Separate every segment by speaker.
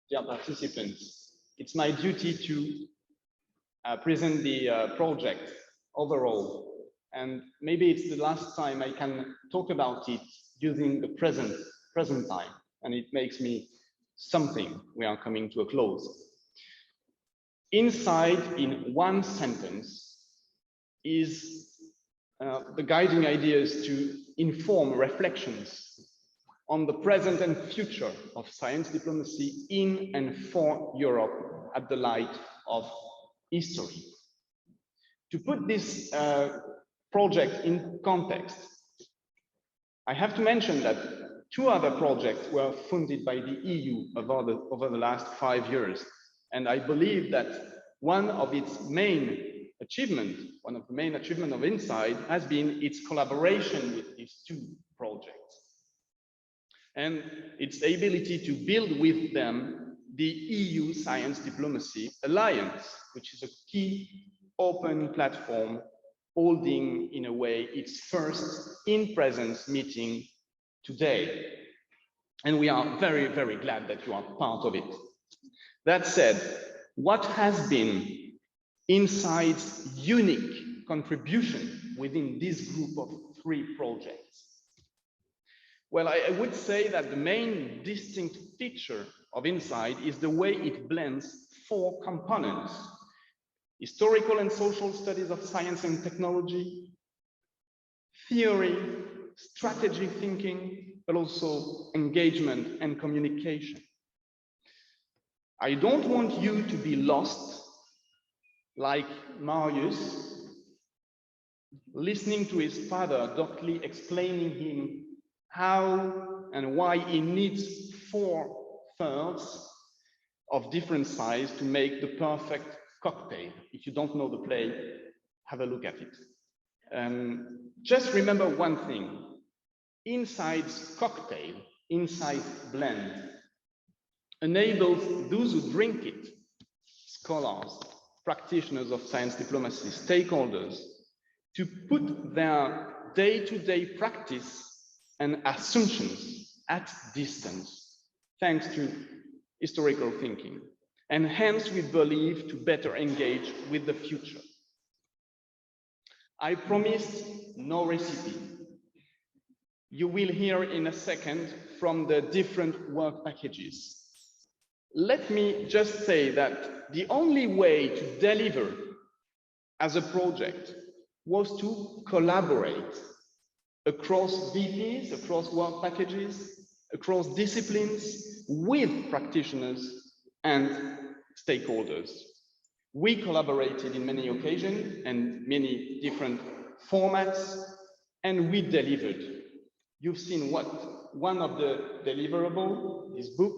Speaker 1: dear participants, it's my duty to present the project overall. And maybe it's the last time I can talk about it using the present time. And it makes me something. We are coming to a close. InsSciDE, in one sentence, is the guiding idea is to inform reflections on the present and future of science diplomacy in and for Europe at the light of history. To put this project in context, I have to mention that 2 other projects were funded by the EU over the last 5 years. And I believe that one of the main achievements of InsSciDE has been its collaboration with these 2 projects. And its ability to build with them the EU Science Diplomacy Alliance, which is a key open platform holding, in a way, its first in-presence meeting today. And we are very, very glad that you are part of it. That said, what has been InsSciDE's unique contribution within this group of 3 projects? Well, I would say that the main distinct feature of InsSciDE is the way it blends 4 components: historical and social studies of science and technology, theory, strategic thinking, but also engagement and communication. I don't want you to be lost like Marius, listening to his father doctly explaining him how and why he needs 4 thirds of different size to make the perfect cocktail. If you don't know the play, have a look at it. Just remember one thing: InsSciDE's cocktail, InsSciDE blend, enables those who drink it, scholars, practitioners of science diplomacy, stakeholders, to put their day-to-day practice and assumptions at distance, thanks to historical thinking. And hence, we believe, to better engage with the future. I promised no recipe. You will hear in a second from the different work packages. Let me just say that the only way to deliver as a project was to collaborate across VPs, across work packages, across disciplines, with practitioners and stakeholders. We collaborated in many occasions and many different formats, and we delivered. You've seen one of the deliverables, this book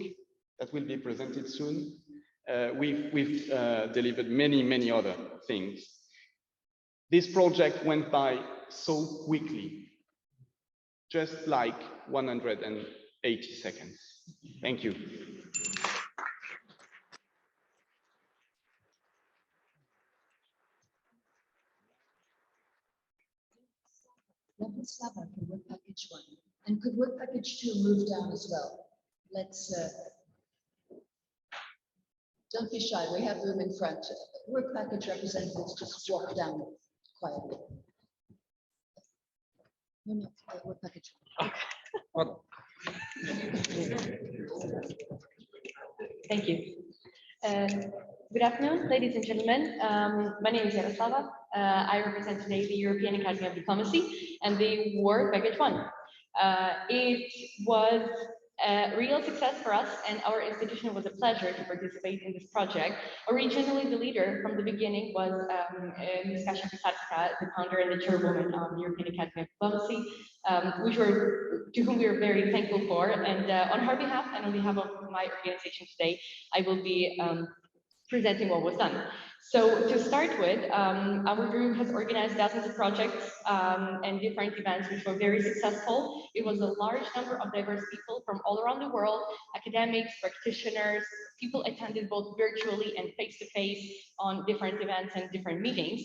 Speaker 1: that will be presented soon. We've delivered many other things. This project went by so quickly, just like 180 seconds. Thank you.
Speaker 2: Slava for work package 1, and could work package 2 move down as well? Let's don't be shy. We have room in front. Work package representatives, just walk down quietly. No, work package 1.
Speaker 3: Thank you. Good afternoon, ladies and gentlemen. My name is Yaroslava. I represent today the European Academy of Diplomacy and the Work Package 1. It was a real success for us, and our institution was a pleasure to participate in this project. Originally, the leader from the beginning was Ms. Kasia Pisarska, the founder and the chairwoman of the European Academy of Diplomacy, to whom we are very thankful for. And on her behalf and on behalf of my organization today, I will be presenting what was done. So to start with, our group has organized dozens of projects and different events which were very successful. It was a large number of diverse people from all around the world, academics, practitioners, people attended both virtually and face-to-face on different events and different meetings.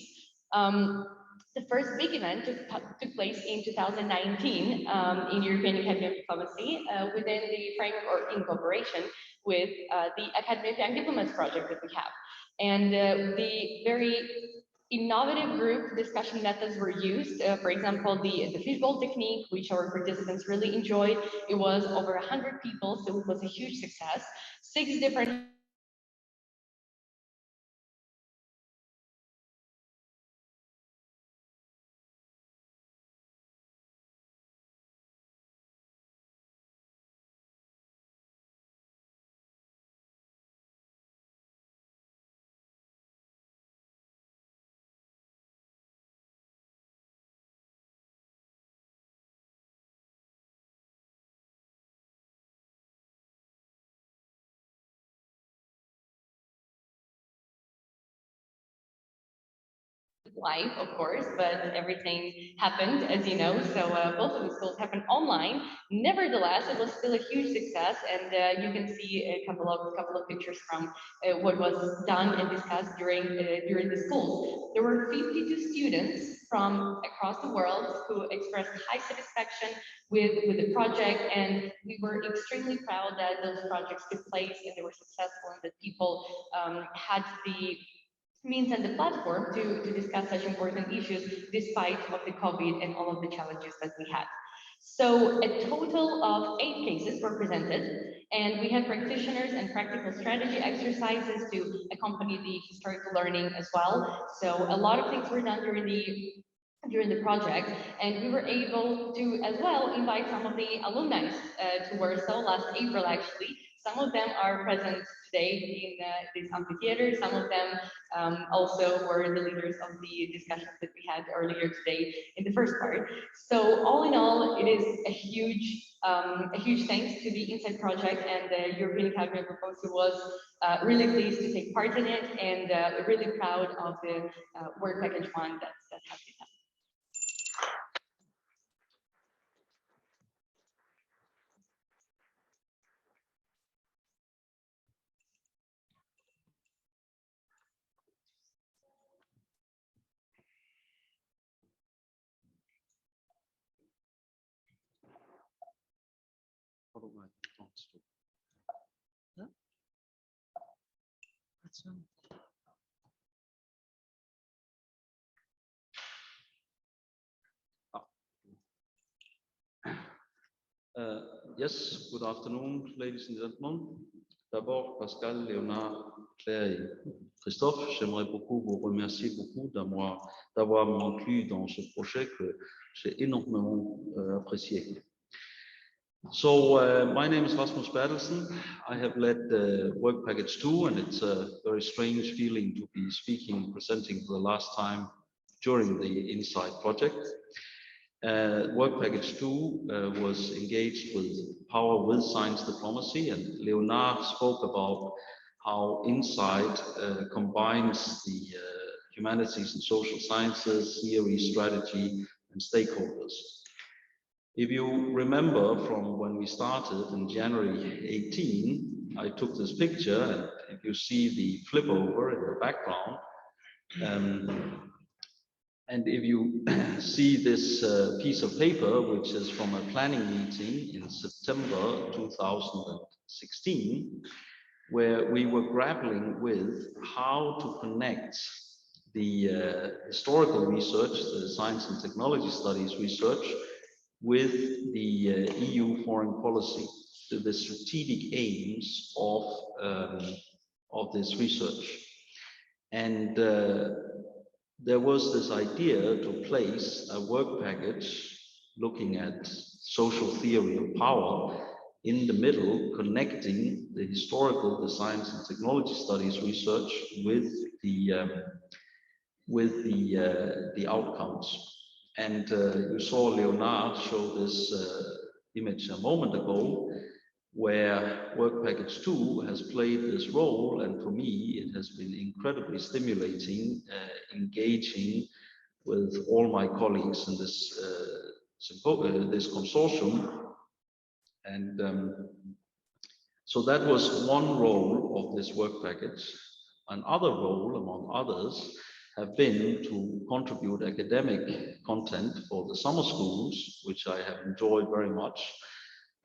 Speaker 3: The first big event took place in 2019 in European Academy of Diplomacy within the framework or in cooperation with the Academy of Young Diplomats project that we have. And the very innovative group discussion methods were used. For example, the fishbowl technique, which our participants really enjoyed. It was over 100 people, so it was a huge success. 6 different live, of course, but everything happened, as you know, so both of the schools happened online. Nevertheless, it was still a huge success, and you can see a couple of pictures from what was done and discussed during the schools. There were 52 students from across the world who expressed high satisfaction with the project, and we were extremely proud that those projects took place and they were successful, and that people had the means and the platform to discuss such important issues despite of the COVID and all of the challenges that we had. So a total of 8 cases were presented, and we had practitioners and practical strategy exercises to accompany the historical learning as well. So a lot of things were done during the project, and we were able to as well invite some of the alumni to Warsaw last April actually. Some of them are present today in this amphitheater. Some of them also were the leaders of the discussions that we had earlier today in the first part. So all in all, it is a huge thanks to the InsSciDE project, and the European Academy of Diplomacy was really pleased to take part in it, and really proud of the work package 1 that has been done.
Speaker 4: Yes, good afternoon, ladies and gentlemen. D'abord, Pascal, Léonard, Claire et Christophe, j'aimerais beaucoup vous remercier d'avoir inclus dans ce projet que j'ai énormément apprécié. So, my name is Rasmus Bertelsen. I have led the work package 2, and it's a very strange feeling to be presenting for the last time during the InsSciDE project. Work package 2 was engaged with Power with Science Diplomacy, and Leonard spoke about how InsSciDE combines the humanities and social sciences, theory, strategy, and stakeholders. If you remember from when we started in January 18, I took this picture, and if you see the flip over in the background, and if you see this piece of paper, which is from a planning meeting in September 2016, where we were grappling with how to connect the historical research, the science and technology studies research, with the EU foreign policy, to the strategic aims of this research. And there was this idea to place a work package looking at social theory of power in the middle, connecting the historical, the science and technology studies research with the outcomes. And you saw Leonard show this image a moment ago, where work package 2 has played this role, and for me it has been incredibly stimulating, engaging with all my colleagues in this this consortium. And so that was one role of this work package. Another role, among others, have been to contribute academic content for the summer schools, which I have enjoyed very much.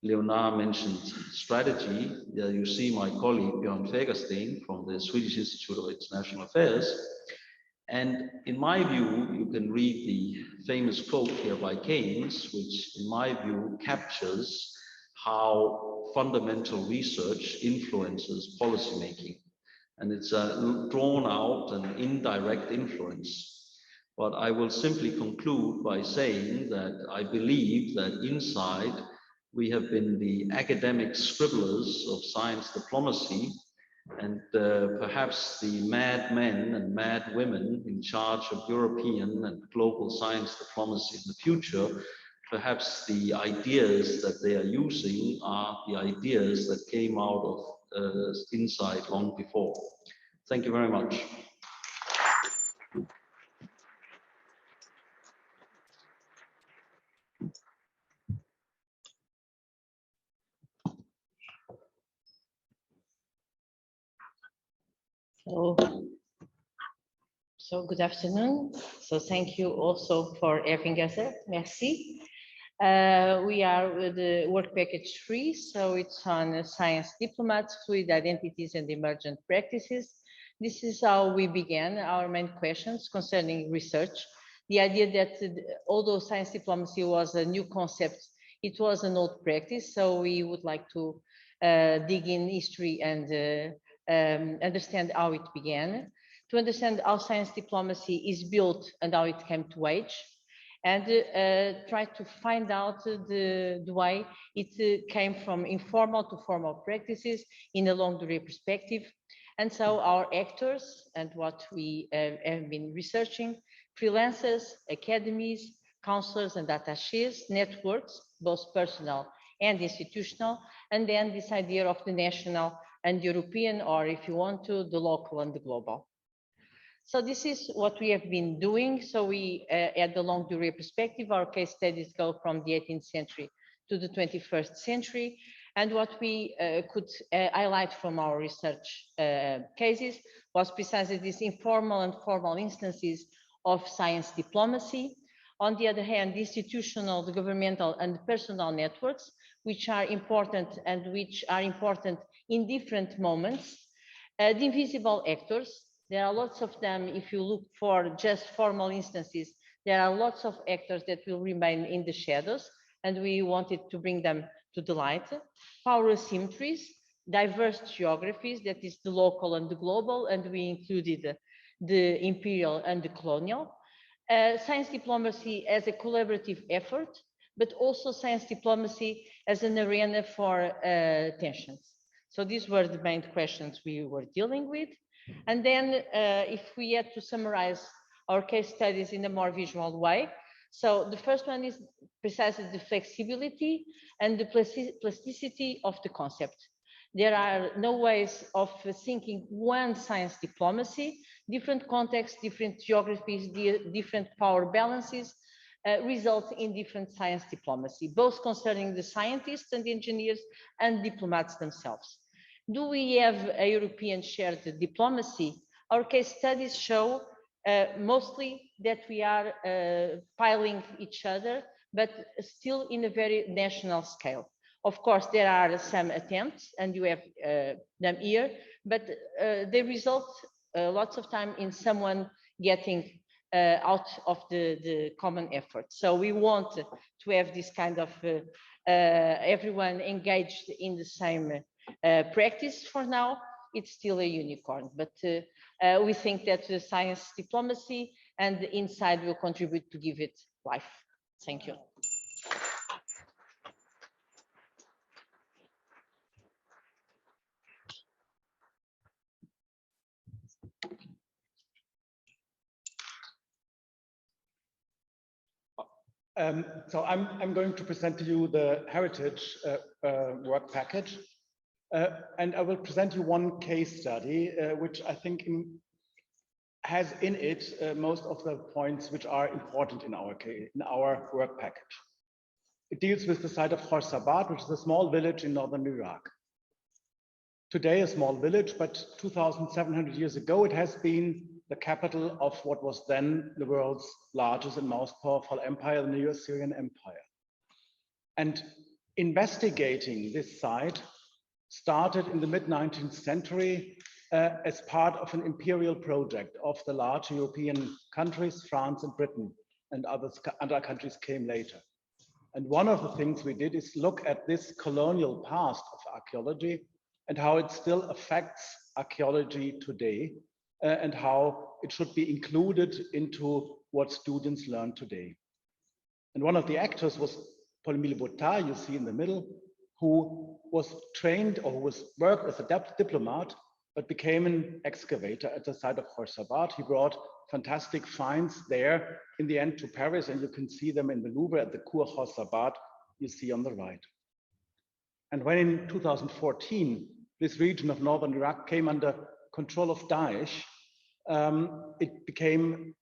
Speaker 4: Leonard mentioned strategy. There you see my colleague Björn Fagersten from the Swedish Institute of International Affairs. And in my view, you can read the famous quote here by Keynes, which in my view captures how fundamental research influences policymaking. And it's a drawn out and indirect influence. But I will simply conclude by saying that I believe that InsSciDE we have been the academic scribblers of science diplomacy, and perhaps the mad men and mad women in charge of European and global science diplomacy in the future. Perhaps the ideas that they are using are the ideas that came out of InsSciDE long before. Thank you very much.
Speaker 5: So good afternoon. So thank you also for having us here. Merci. We are with the work package 3, so it's on science diplomats, fluid identities and emergent practices. This is how we began our main questions concerning research. The idea that although science diplomacy was a new concept, it was an old practice, so we would like to dig in history and understand how it began, to understand how science diplomacy is built and how it came to age, and try to find out the way it came from informal to formal practices in a long durée perspective. And so our actors and what we have been researching, freelancers, academies, counselors and attachés, networks, both personal and institutional, and then this idea of the national and European, or if you want to, the local and the global. So this is what we have been doing. So we, at the long durée perspective, our case studies go from the 18th century to the 21st century. And what we could highlight from our research cases was precisely these informal and formal instances of science diplomacy. On the other hand, the institutional, the governmental and the personal networks, which are important and which are important in different moments. The invisible actors, there are lots of them. If you look for just formal instances, there are lots of actors that will remain in the shadows, and we wanted to bring them to the light. Power asymmetries, diverse geographies, that is the local and the global, and we included the imperial and the colonial. Science diplomacy as a collaborative effort, but also science diplomacy as an arena for tensions. So these were the main questions we were dealing with. And then if we had to summarize our case studies in a more visual way, so the first one is precisely the flexibility and the plasticity of the concept. There are no ways of thinking one science diplomacy, different contexts, different geographies, different power balances result in different science diplomacy, both concerning the scientists and the engineers and diplomats themselves. Do we have a European shared diplomacy? Our case studies show mostly that we are piling each other, but still in a very national scale. Of course, there are some attempts, and you have them here, but they result lots of time in someone getting out of the common effort. So we want to have this kind of everyone engaged in the same practice. For now, it's still a unicorn, but we think that the science diplomacy and the InsSciDE will contribute to give it life. Thank you.
Speaker 1: So I'm going to present to you the heritage work package. And I will present you one case study, which I think has in it most of the points which are important in our work package. It deals with the site of Khorsabad, which is a small village in northern Iraq. Today a small village, but 2,700 years ago, it has been
Speaker 6: the capital of what was then the world's largest and most powerful empire, the Neo-Assyrian Empire. And investigating this site started in the mid-19th century as part of an imperial project of the large European countries, France and Britain, and other countries came later. And one of the things we did is look at this colonial past of archaeology and how it still affects archaeology today, and how it should be included into what students learn today. And one of the actors was Paul-Émile Bottard, you see in the middle, who was trained or who worked as a diplomat, but became an excavator at the site of Khorsabad. He brought fantastic finds there in the end to Paris, and you can see them in the Louvre at the Cour Khorsabad you see on the right. And when in 2014, this region of northern Iraq came under control of Daesh, it became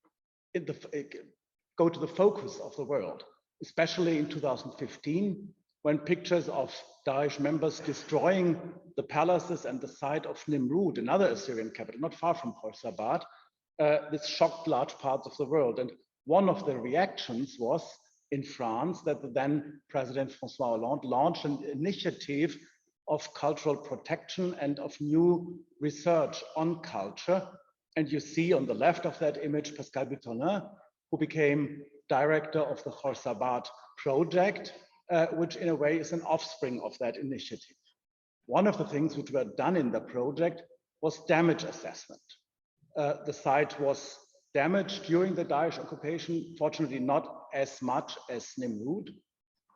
Speaker 6: go to the focus of the world, especially in 2015, when pictures of Daesh members destroying the palaces and the site of Nimrud, another Assyrian capital, not far from Khorsabad, this shocked large parts of the world. And one of the reactions was in France that the then President François Hollande launched an initiative of cultural protection and of new research on culture. And you see on the left of that image, Pascal Butonin, who became director of the Khorsabad project, which in a way is an offspring of that initiative. One of the things which were done in the project was damage assessment. The site was damaged during the Daesh occupation, fortunately not as much as Nimrud,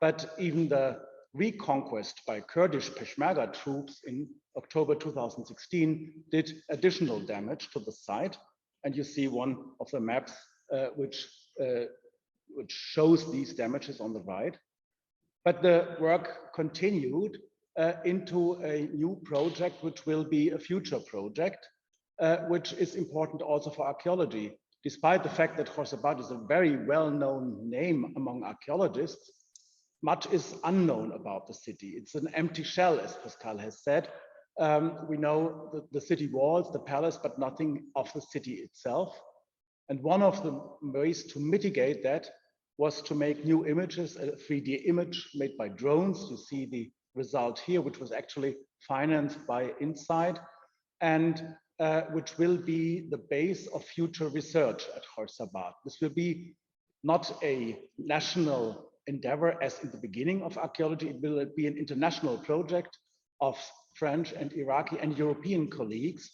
Speaker 6: but even the reconquest by Kurdish Peshmerga troops in October 2016 did additional damage to the site. And you see one of the maps which shows these damages on the right. But the work continued into a new project, which will be a future project, which is important also for archaeology. Despite the fact that Khorsabad is a very well-known name among archaeologists, much is unknown about the city. It's an empty shell, as Pascal has said. We know the city walls, the palace, but nothing of the city itself. And one of the ways to mitigate that was to make new images, a 3D image made by drones. You see the result here, which was actually financed by InsSciDE, and which will be the base of future research at Khorsabad. This will be not a national endeavor as in the beginning of archaeology. It will be an international project of French and Iraqi and European colleagues.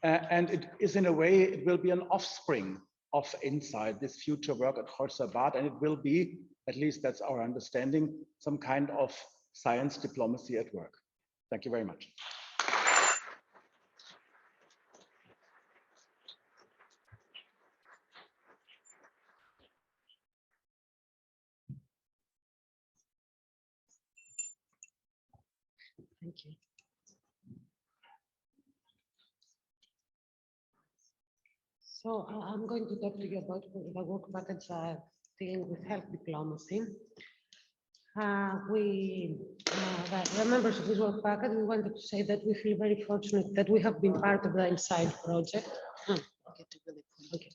Speaker 6: And it is in a way, it will be an offspring of InsSciDE, this future work at Khorsabad, and it will be, at least that's our understanding, some kind of science diplomacy at work. Thank you very much.
Speaker 7: Thank you. So I'm going to talk to you about the work package dealing with health diplomacy. The members of this work package, we wanted to say that we feel very fortunate that we have been part of the InsSciDE project. Okay.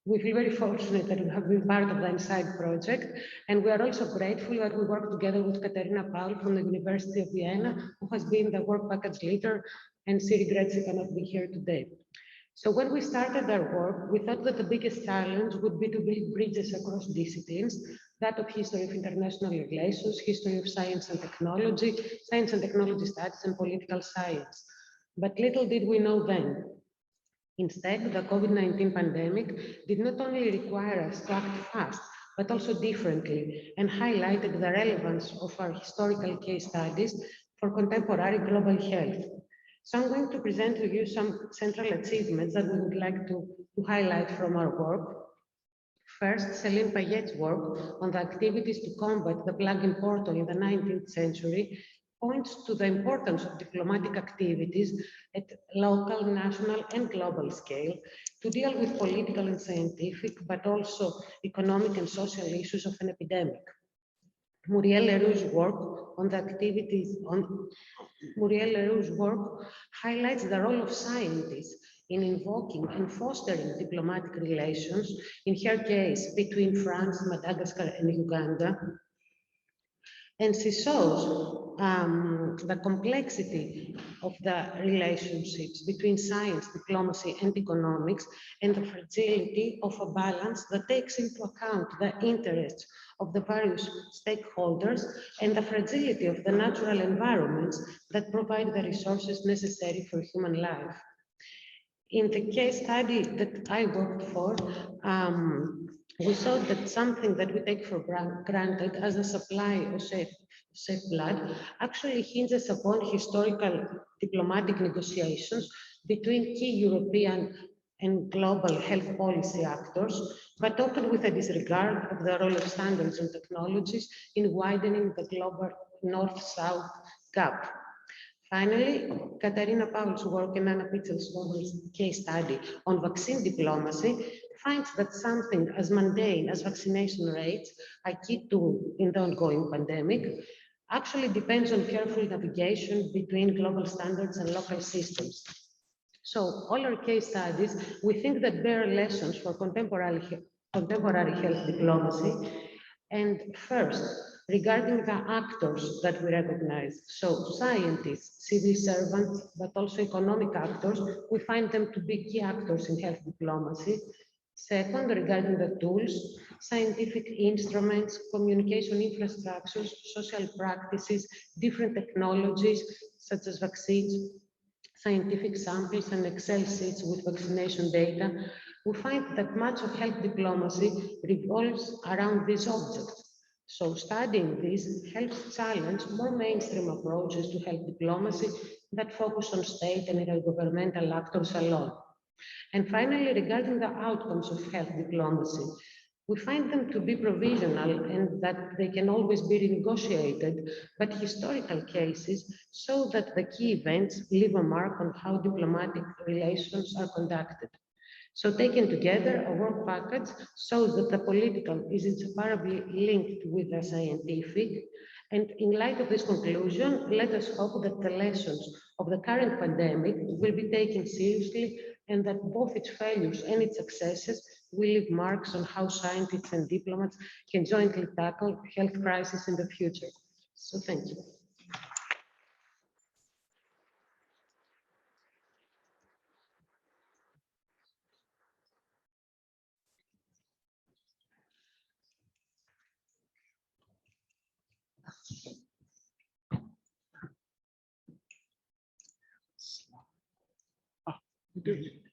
Speaker 7: We feel very fortunate that we have been part of the InsSciDE project, and we are also grateful that we work together with Katerina Paul from the University of Vienna, who has been the work package leader, and she regrets she cannot be here today. So when we started our work, we thought that the biggest challenge would be to build bridges across disciplines, that of history of international relations, history of science and technology studies, and political science. But little did we know then. Instead, the COVID-19 pandemic did not only require us to act fast, but also differently, and highlighted the relevance of our historical case studies for contemporary global health. So I'm going to present to you some central achievements that we would like to highlight from our work. First, Céline Payet's work on the activities to combat the plague in Porto in the 19th century points to the importance of diplomatic activities at local, national, and global scale to deal with political and scientific, but also economic and social issues of an epidemic. Muriel Leroux's work on the activities Muriel Leroux's work highlights the role of scientists in invoking and fostering diplomatic relations, in her case, between France, Madagascar, and Uganda. And she shows the complexity of the relationships between science, diplomacy, and economics, and the fragility of a balance that takes into account the interests of the various stakeholders and the fragility of the natural environments that provide the resources necessary for human life. In the case study that I worked for, we saw that something that we take for granted as a supply of safe blood actually hinges upon historical diplomatic negotiations between key European and global health policy actors, but often with a disregard of the role of standards and technologies in widening the global north-south gap. Finally, Katarina Paul's work and Anna Pitzel's case study on vaccine diplomacy finds that something as mundane as vaccination rates, a key tool in the ongoing pandemic, actually depends on careful navigation between global standards and local systems. So all our case studies, we think that bear lessons for contemporary health diplomacy. And first, regarding the actors that we recognize, so scientists, civil servants, but also economic actors, we find them to be key actors in health diplomacy. Second, regarding the tools, scientific instruments, communication infrastructures, social practices, different technologies such as vaccines, scientific samples, and Excel sheets with vaccination data, we find that much of health diplomacy revolves around these objects. So studying this helps challenge more mainstream approaches to health diplomacy that focus on state and intergovernmental actors alone. And finally, regarding the outcomes of health diplomacy, we find them to be provisional and that they can always be renegotiated, but historical cases show that the key events leave a mark on how diplomatic relations are conducted. So taken together, a work package shows that the political is inseparably linked with the scientific. And in light of this conclusion, let us hope that the lessons of the current pandemic will be taken seriously and that both its failures and its successes will leave marks on how scientists and diplomats can jointly tackle health crises in the future. So thank you.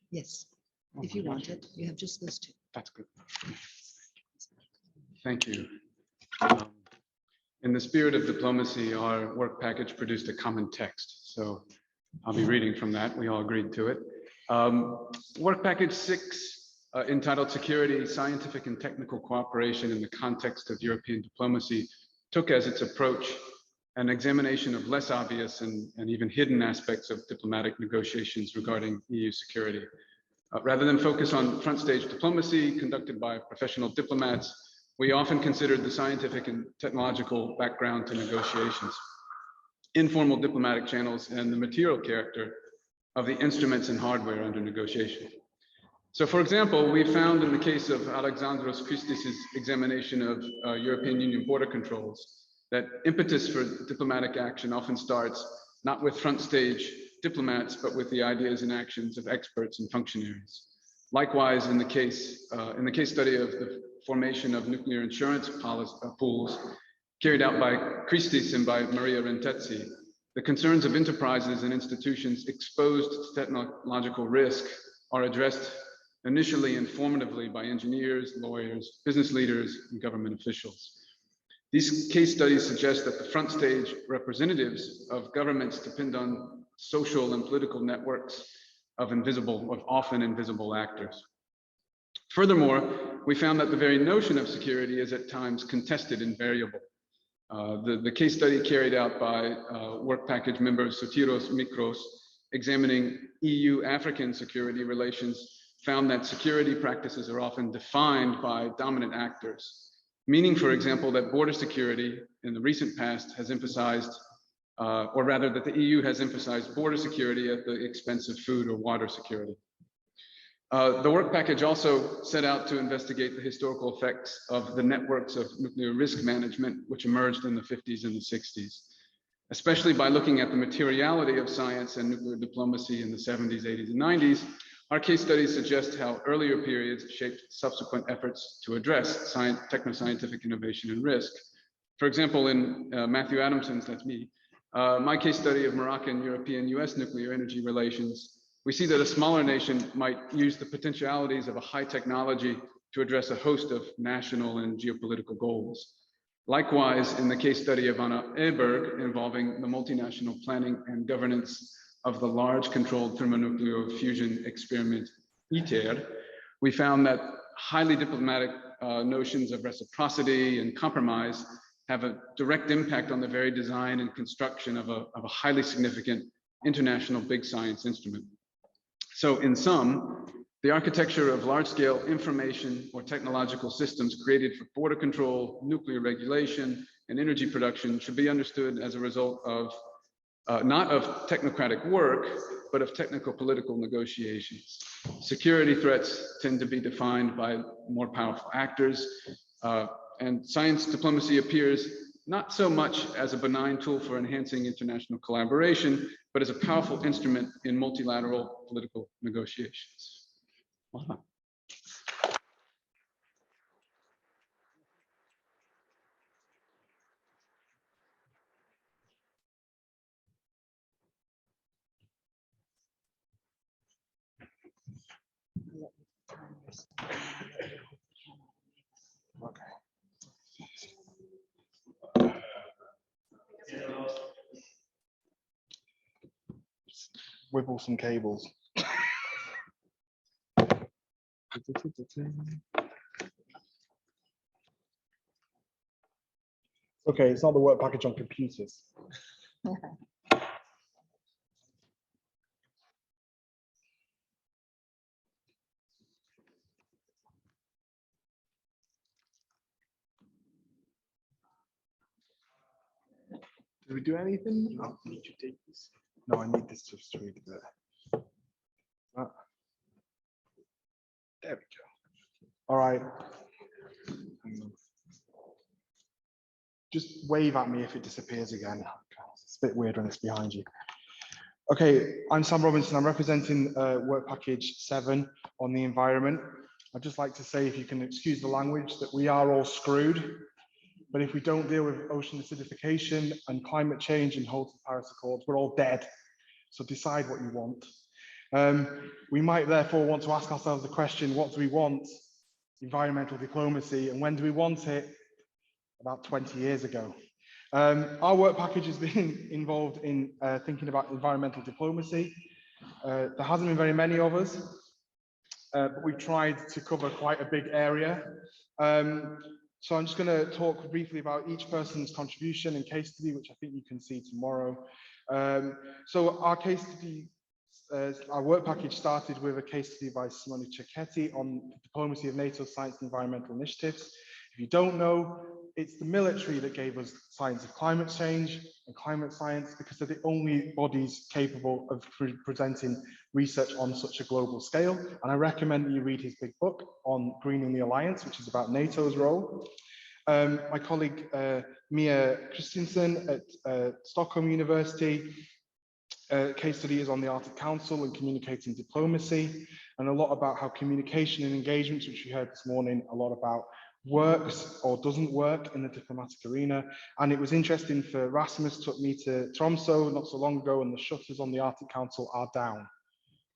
Speaker 2: Yes, if you want it, you have just those two.
Speaker 1: That's good. Thank you. In the spirit of diplomacy, our work package produced a common text. So I'll be reading from that. We all agreed to it. Work package 6, entitled Security, Scientific and Technical Cooperation in the Context of European Diplomacy, took as its approach an examination of less obvious and even hidden aspects of diplomatic negotiations regarding EU security. Rather than focus on front stage diplomacy conducted by professional diplomats, we often considered the scientific and technological background to negotiations, informal diplomatic channels, and the material character of the instruments and hardware under negotiation. So for example, we found in the case of Alexandros Christis' examination of European Union border controls that impetus for diplomatic action often starts not with front stage diplomats, but with the ideas and actions of experts and functionaries. Likewise, in the case study of the formation of nuclear insurance pools carried out by Christis and by Maria Rentezzi, the concerns of enterprises and institutions exposed to technological risk are addressed initially informatively by engineers, lawyers, business leaders, and government officials. These case studies suggest that the front stage representatives of governments depend on social and political networks of often invisible actors. Furthermore, we found that the very notion of security is at times contested and variable. The case study carried out by work package member Sotiros Mikros, examining EU-African security relations, found that security practices are often defined by dominant actors. Meaning, for example, that border security in the recent past has emphasized, or rather that the EU has emphasized border security at the expense of food or water security. The work package also set out to investigate the historical effects of the networks of nuclear risk management, which emerged in the 50s and the 60s, especially by looking at the materiality of science and nuclear diplomacy in the 70s, 80s, and 90s. Our case studies suggest how earlier periods shaped subsequent efforts to address techno-scientific innovation and risk. For example, in Matthew Adamson's, that's me, my case study of Moroccan, European, US nuclear energy relations, we see that a smaller nation might use the potentialities of a high technology to address a host of national and geopolitical goals. Likewise, in the case study of Anna Eberg involving the multinational planning and governance of the large controlled thermonuclear fusion experiment ITER, we found that highly diplomatic notions of reciprocity and compromise have a direct impact on the very design and construction of a highly significant international big science instrument. So in sum, the architecture of large-scale information or technological systems created for border control, nuclear regulation, and energy production should be understood as a result of not of technocratic work, but of technical political negotiations. Security threats tend to be defined by more powerful actors, and science diplomacy appears not so much as a benign tool for enhancing international collaboration, but as a powerful instrument in multilateral political negotiations. Wow.
Speaker 8: Wibble some cables. Okay, it's not the work package on computers. Did we do anything? Oh, need you take this? No, I need this just to read there. There we go. All right. Just wave at me if it disappears again. It's a bit weird when it's behind you. Okay, I'm Sam Robinson. I'm representing work package 7 on the environment. I'd just like to say, if you can excuse the language, that we are all screwed. But if we don't deal with ocean acidification and climate change and hold to the Paris Accords, we're all dead. So decide what you want. We might therefore want to ask ourselves the question, what do we want? Environmental diplomacy, and when do we want it? About 20 years ago. Our work package has been involved in thinking about environmental diplomacy. There hasn't been very many of us, but we've tried to cover quite a big area. So I'm just going to talk briefly about each person's contribution and case study, which I think you can see tomorrow. So our case study, our work package started with a case study by Simone Cecchetti on the diplomacy of NATO science and environmental initiatives. If you don't know, it's the military that gave us science of climate change and climate science, because they're the only bodies capable of presenting research on such a global scale. And I recommend that you read his big book on Greening the Alliance, which is about NATO's role. My colleague Mia Christensen at Stockholm University, case study is on the Arctic Council and communicating diplomacy, and a lot about how communication and engagements, which we heard this morning, a lot about works or doesn't work in the diplomatic arena. And it was interesting for Rasmus took me to Tromsø not so long ago, and the shutters on the Arctic Council are down,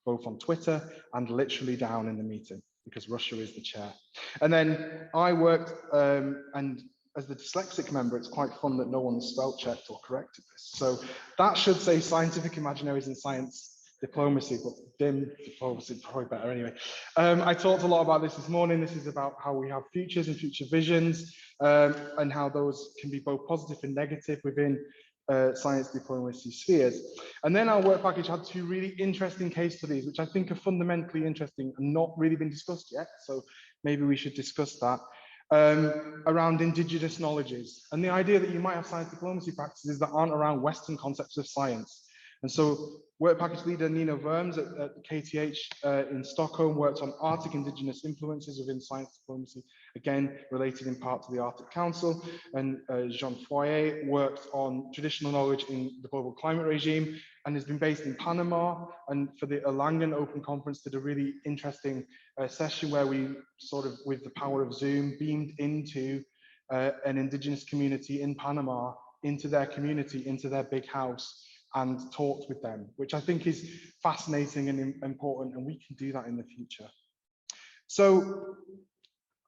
Speaker 8: both on Twitter and literally down in the meeting, because Russia is the chair. And then I worked, and as the dyslexic member, it's quite fun that no one's spell checked or corrected this. So that should say scientific imaginaries and science diplomacy, but dim diplomacy is probably better anyway. I talked a lot about this morning. This is about how we have futures and future visions, and how those can be both positive and negative within science diplomacy spheres. And then our work package had 2 really interesting case studies, which I think are fundamentally interesting and not really been discussed yet. So maybe we should discuss that. Around indigenous knowledges and the idea that you might have science diplomacy practices that aren't around Western concepts of science. And so work package leader Nina Worms at KTH in Stockholm worked on Arctic indigenous influences within science diplomacy, again related in part to the Arctic Council. And Jean Foyer worked on traditional knowledge in the global climate regime and has been based in Panama. And for the Erlangen Open Conference did a really interesting session where we sort of, with the power of Zoom, beamed into an indigenous community in Panama, into their community, into their big house, and talked with them, which I think is fascinating and important, and we can do that in the future. So,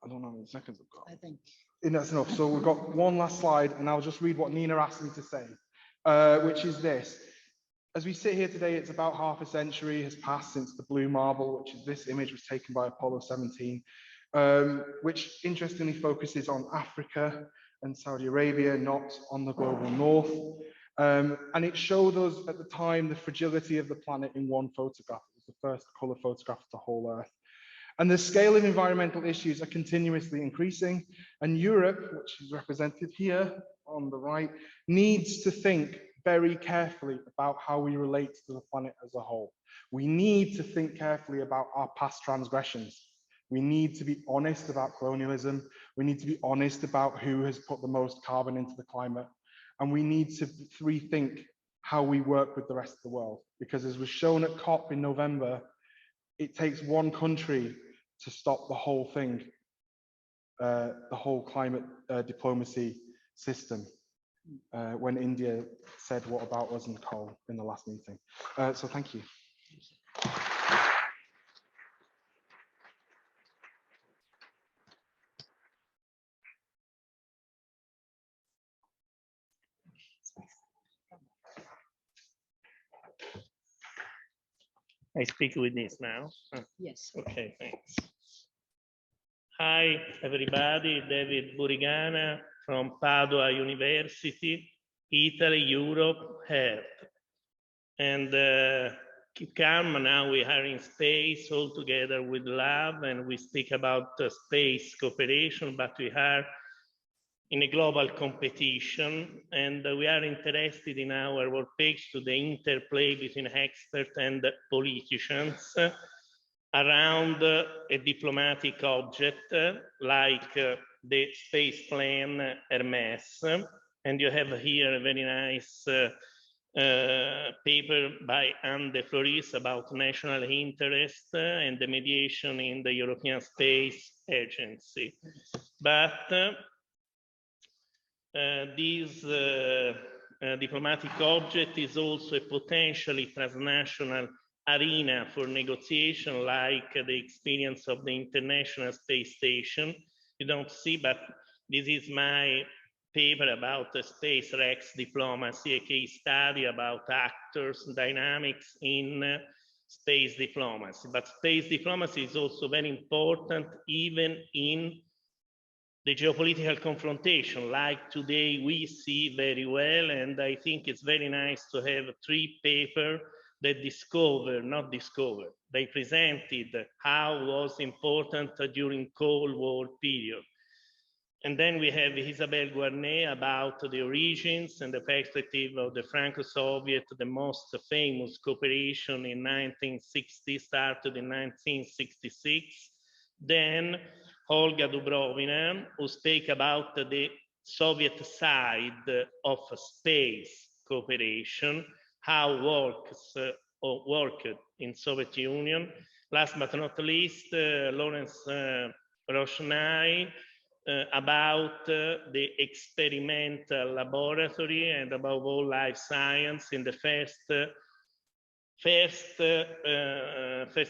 Speaker 8: I don't know how many seconds I've got.
Speaker 2: I think.
Speaker 8: That's enough. So we've got one last slide, and I'll just read what Nina asked me to say, which is this. As we sit here today, it's about half a century has passed since the blue marble, which is this image, was taken by Apollo 17, which interestingly focuses on Africa and Saudi Arabia, not on the global north. And it showed us at the time the fragility of the planet in one photograph. It was the first color photograph of the whole Earth. And the scale of environmental issues are continuously increasing. And Europe, which is represented here on the right, needs to think very carefully about how we relate to the planet as a whole. We need to think carefully about our past transgressions. We need to be honest about colonialism. We need to be honest about who has put the most carbon into the climate. And we need to rethink how we work with the rest of the world. Because as was shown at COP in November, it takes one country to stop the whole thing, the whole climate diplomacy system. When India said, "What about us and coal?" in the last meeting. So thank you.
Speaker 9: I speak with this now.
Speaker 2: Yes.
Speaker 9: Okay, thanks. Hi, everybody. David Burigana from Padua University, Italy, Europe, Earth. And keep calm, now we are in space all together with lab, and we speak about space cooperation, but we are in a global competition, and we are interested in our work page to the interplay between experts and politicians around a diplomatic object like the space plane Hermes. And you have here a very nice paper by Anne de Floris about national interest and the mediation in the European Space Agency. But this diplomatic object is also a potentially transnational arena for negotiation, like the experience of the International Space Station. You don't see, but this is my paper about the space Rex diplomacy, a case study about actors, dynamics in space diplomacy. But space diplomacy is also very important even in the geopolitical confrontation, like today we see very well, and I think it's very nice to have three papers that they presented how was important during Cold War period. And then we have Isabelle Guarnet about the origins and the perspective of the Franco-Soviet, the most famous cooperation in 1960, started in 1966. Then Olga Dubrovina, who speak about the Soviet side of space cooperation, how worked in Soviet Union. Last but not least, Lawrence Roshnai about the experimental laboratory and above all life science in the first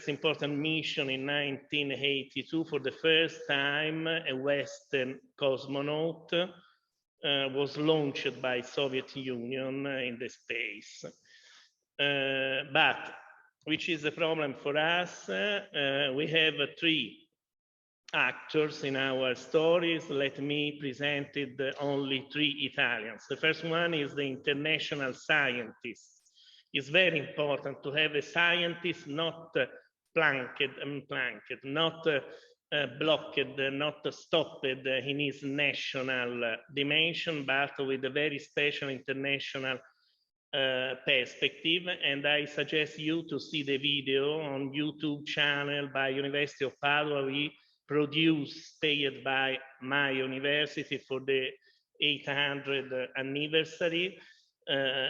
Speaker 9: important mission in 1982. For the first time, a Western cosmonaut was launched by Soviet Union in the space. But which is a problem for us? We have three actors in our stories. Let me present only three Italians. The first one is the international scientist. It's very important to have a scientist not planked, not blocked, not stopped in his national dimension, but with a very special international perspective, and I suggest you to see the video on YouTube channel by University of Padua. We produced, paid by my university for the 800th anniversary, a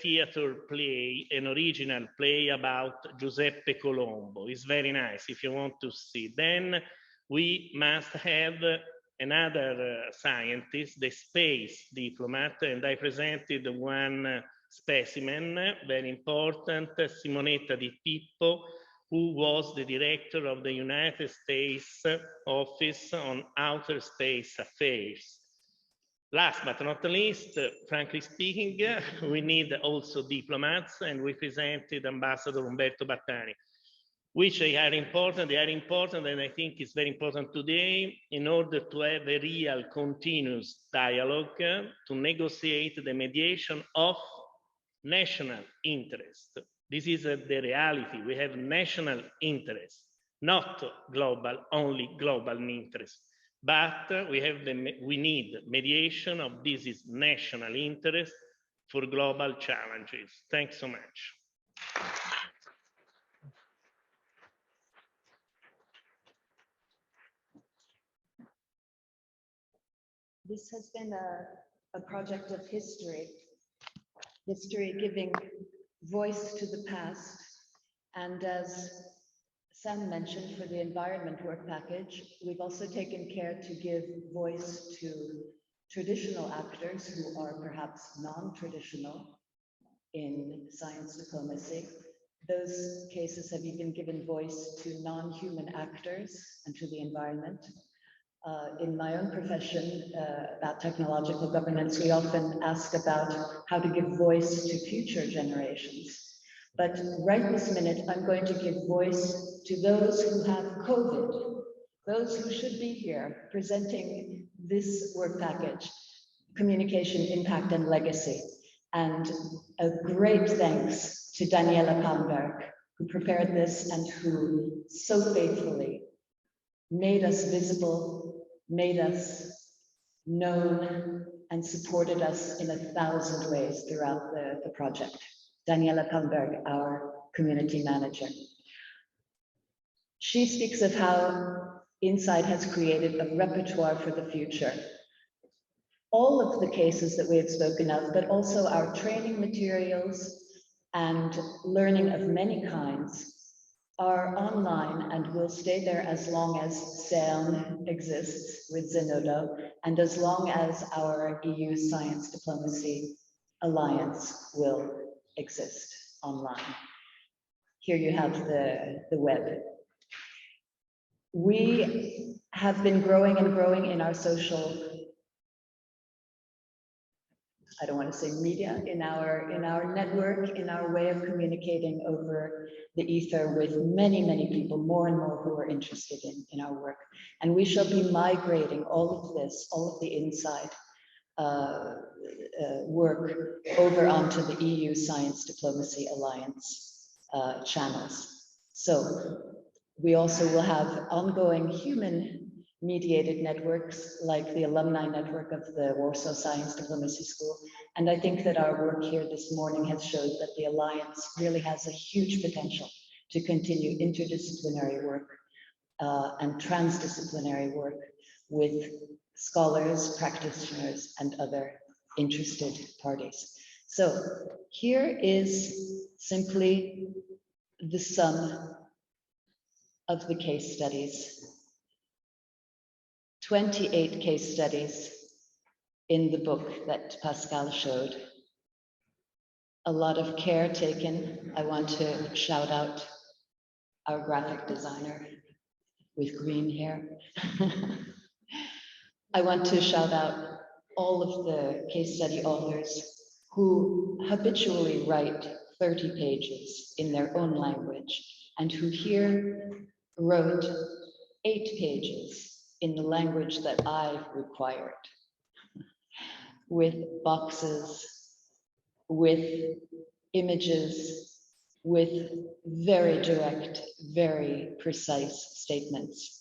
Speaker 9: theater play, an original play about Giuseppe Colombo. It's very nice if you want to see. Then we must have another scientist, the space diplomat, and I presented one specimen, very important, Simonetta Di Pippo, who was the director of the United States Office on Outer Space Affairs. Last but not least, frankly speaking, we need also diplomats, and we presented Ambassador Umberto Battani, which they are important, and I think it's very important today in order to have a real continuous dialogue to negotiate the mediation of national interest. This is the reality. We have national interest, not global, only global interest. But we need mediation of this is national interest for global challenges. Thanks so much.
Speaker 2: This has been a project of history giving voice to the past. And as Sam mentioned, for the environment work package, we've also taken care to give voice to traditional actors who are perhaps non-traditional in science diplomacy. Those cases have even given voice to non-human actors and to the environment. In my own profession, about technological governance, we often ask about how to give voice to future generations. But right this minute, I'm going to give voice to those who have COVID, those who should be here presenting this work package, Communication, Impact and Legacy. And a great thanks to Daniela Palmberg, who prepared this and who so faithfully made us visible, made us known, and supported us in 1,000 ways throughout the project. Daniela Palmberg, our community manager. She speaks of how InsSciDE has created a repertoire for the future. All of the cases that we have spoken of, but also our training materials and learning of many kinds are online and will stay there as long as CERN exists with Zenodo and as long as our EU Science Diplomacy Alliance will exist online. Here you have the web. We have been growing and growing in our social, I don't want to say media, in our network, in our way of communicating over the ether with many, many people, more and more who are interested in our work. And we shall be migrating all of this, all of the InsSciDE work over onto the EU Science Diplomacy Alliance channels. So we also will have ongoing human mediated networks like the alumni network of the Warsaw Science Diplomacy School. And I think that our work here this morning has showed that the Alliance really has a huge potential to continue interdisciplinary work and transdisciplinary work with scholars, practitioners, and other interested parties. So here is simply the sum of the case studies. 28 case studies in the book that Pascal showed. A lot of care taken. I want to shout out our graphic designer with green hair. I want to shout out all of the case study authors who habitually write 30 pages in their own language and who here wrote 8 pages in the language that I required, with boxes, with images, with very direct, very precise statements.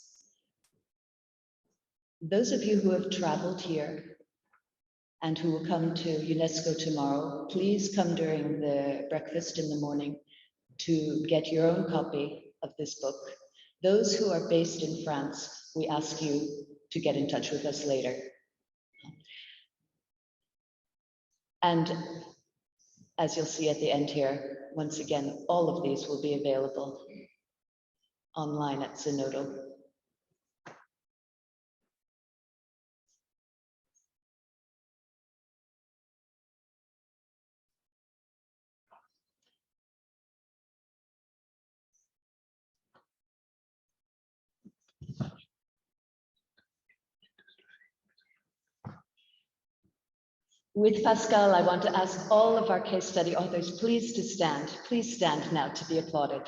Speaker 2: Those of you who have traveled here and who will come to UNESCO tomorrow, please come during the breakfast in the morning to get your own copy of this book. Those who are based in France, we ask you to get in touch with us later. And as you'll see at the end here, once again, all of these will be available online at Zenodo. With Pascal, I want to ask all of our case study authors, please stand now to be applauded.